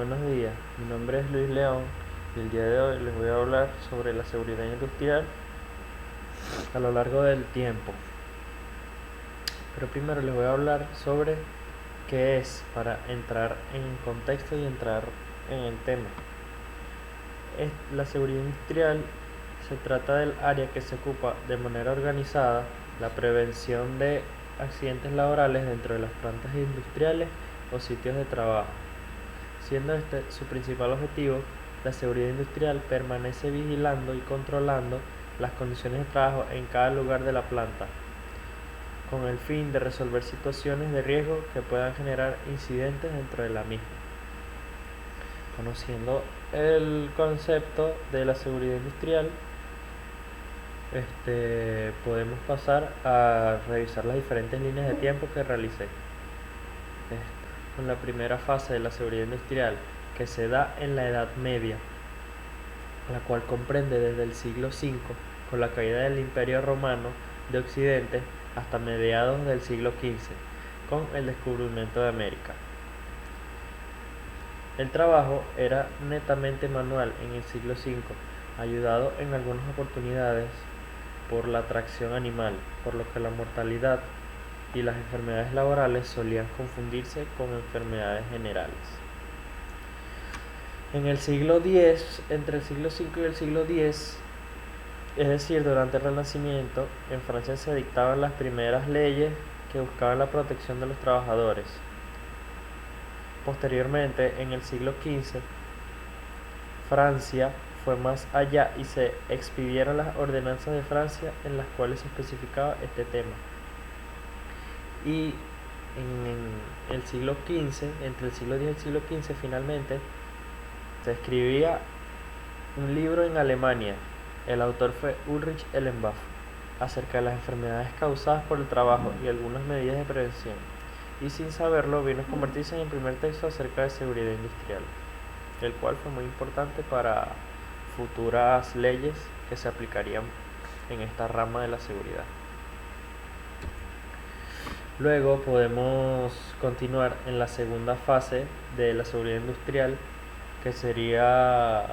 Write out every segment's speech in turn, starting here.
Buenos días, mi nombre es Luis León y el día de hoy les voy a hablar sobre la seguridad industrial a lo largo del tiempo. Pero primero les voy a hablar sobre qué es para entrar en contexto y entrar en el tema. La seguridad industrial se trata del área que se ocupa de manera organizada la prevención de accidentes laborales dentro de las plantas industriales o sitios de trabajo. Siendo este su principal objetivo, la seguridad industrial permanece vigilando y controlando las condiciones de trabajo en cada lugar de la planta, con el fin de resolver situaciones de riesgo que puedan generar incidentes dentro de la misma. Conociendo el concepto de la seguridad industrial, podemos pasar a revisar las diferentes líneas de tiempo que realicé. Con la primera fase de la seguridad industrial, que se da en la Edad Media, la cual comprende desde el siglo V, con la caída del Imperio Romano de Occidente, hasta mediados del siglo XV, con el descubrimiento de América. El trabajo era netamente manual en el siglo V, ayudado en algunas oportunidades por la tracción animal, por lo que la mortalidad y las enfermedades laborales solían confundirse con enfermedades generales. En el siglo X, entre el siglo V y el siglo X, es decir, durante el Renacimiento, en Francia se dictaban las primeras leyes que buscaban la protección de los trabajadores. Posteriormente, en el siglo XV, Francia fue más allá y se expidieron las ordenanzas de Francia en las cuales se especificaba este tema. Y en el siglo XV, entre el siglo X y el siglo XV, finalmente se escribía un libro en Alemania. El autor fue Ulrich Ellenbach, acerca de las enfermedades causadas por el trabajo y algunas medidas de prevención, y sin saberlo vino a convertirse en el primer texto acerca de seguridad industrial, el cual fue muy importante para futuras leyes que se aplicarían en esta rama de la seguridad. Luego podemos continuar en la segunda fase de la seguridad industrial, que sería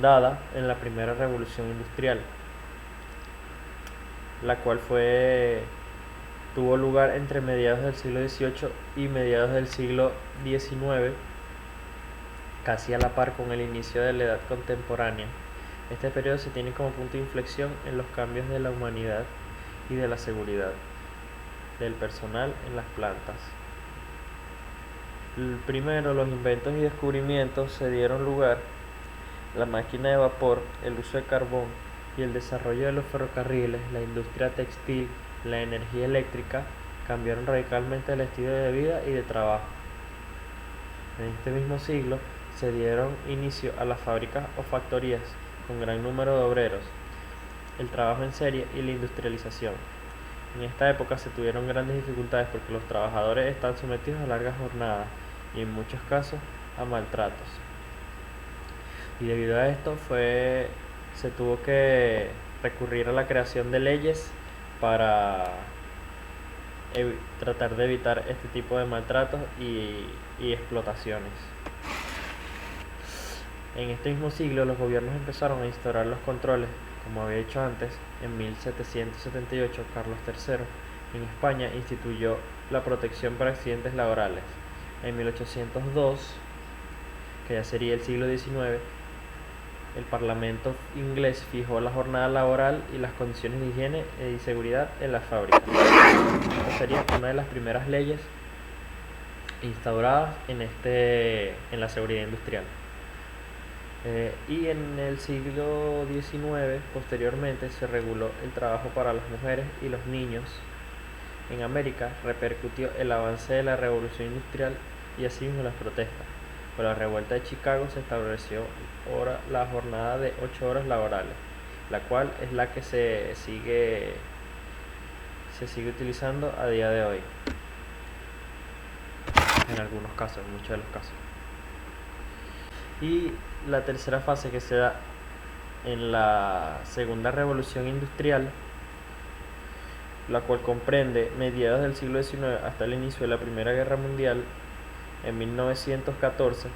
dada en la primera revolución industrial, la cual tuvo lugar entre mediados del siglo XVIII y mediados del siglo XIX, casi a la par con el inicio de la edad contemporánea. Este periodo se tiene como punto de inflexión en los cambios de la humanidad y de la seguridad del personal en las plantas. Primero, los inventos y descubrimientos se dieron lugar: la máquina de vapor, el uso de carbón y el desarrollo de los ferrocarriles, la industria textil, la energía eléctrica, cambiaron radicalmente el estilo de vida y de trabajo. En este mismo siglo se dieron inicio a las fábricas o factorías con gran número de obreros, el trabajo en serie y la industrialización. En esta época se tuvieron grandes dificultades porque los trabajadores están sometidos a largas jornadas y en muchos casos a maltratos. Y debido a esto se tuvo que recurrir a la creación de leyes para tratar de evitar este tipo de maltratos y explotaciones. En este mismo siglo los gobiernos empezaron a instaurar los controles, como había dicho antes. En 1778 Carlos III en España instituyó la protección para accidentes laborales. En 1802, que ya sería el siglo XIX, el Parlamento inglés fijó la jornada laboral y las condiciones de higiene y seguridad en las fábricas. Esta sería una de las primeras leyes instauradas en la seguridad industrial. Y en el siglo XIX, posteriormente, se reguló el trabajo para las mujeres y los niños. En América repercutió el avance de la revolución industrial y asimismo las protestas. Con la revuelta de Chicago se estableció la jornada de 8 horas laborales, la cual es la que se sigue utilizando a día de hoy, en algunos casos, en muchos de los casos. Y la tercera fase, que se da en la segunda revolución industrial, la cual comprende mediados del siglo XIX hasta el inicio de la Primera Guerra Mundial. En 1914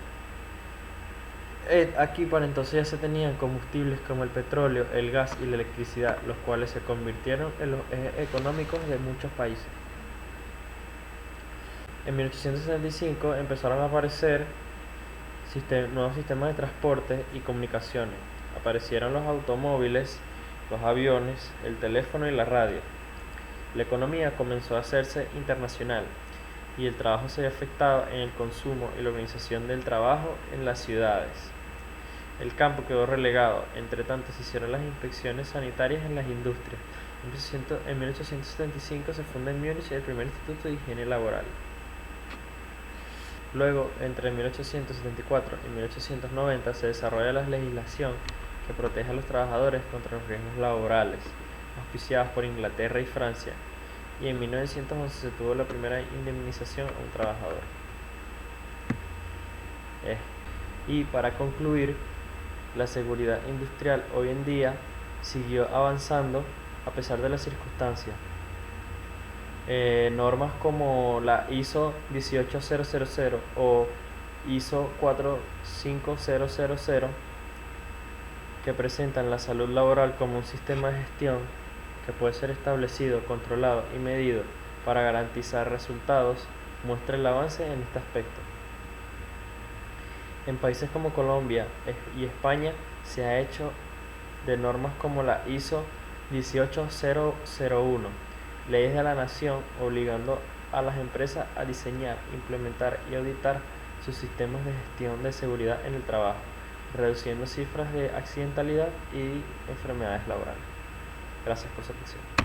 Aquí para entonces ya se tenían combustibles como el petróleo, el gas y la electricidad, los cuales se convirtieron en los ejes económicos de muchos países. En 1865 empezaron a aparecer nuevos sistemas de transporte y comunicaciones. Aparecieron los automóviles, los aviones, el teléfono y la radio. La economía comenzó a hacerse internacional y el trabajo se vio afectado en el consumo y la organización del trabajo en las ciudades. El campo quedó relegado, entre tanto se hicieron las inspecciones sanitarias en las industrias. En 1875 se funda en Múnich el primer Instituto de Higiene Laboral. Luego, entre 1874 y 1890 se desarrolla la legislación que protege a los trabajadores contra los riesgos laborales, auspiciadas por Inglaterra y Francia, y en 1911 se tuvo la primera indemnización a un trabajador. Y para concluir, la seguridad industrial hoy en día siguió avanzando a pesar de las circunstancias. Normas como la ISO 18000 o ISO 45000 que presentan la salud laboral como un sistema de gestión que puede ser establecido, controlado y medido para garantizar resultados, muestra el avance en este aspecto. En países como Colombia y España se ha hecho de normas como la ISO 18001, leyes de la nación obligando a las empresas a diseñar, implementar y auditar sus sistemas de gestión de seguridad en el trabajo, reduciendo cifras de accidentalidad y enfermedades laborales. Gracias por su atención.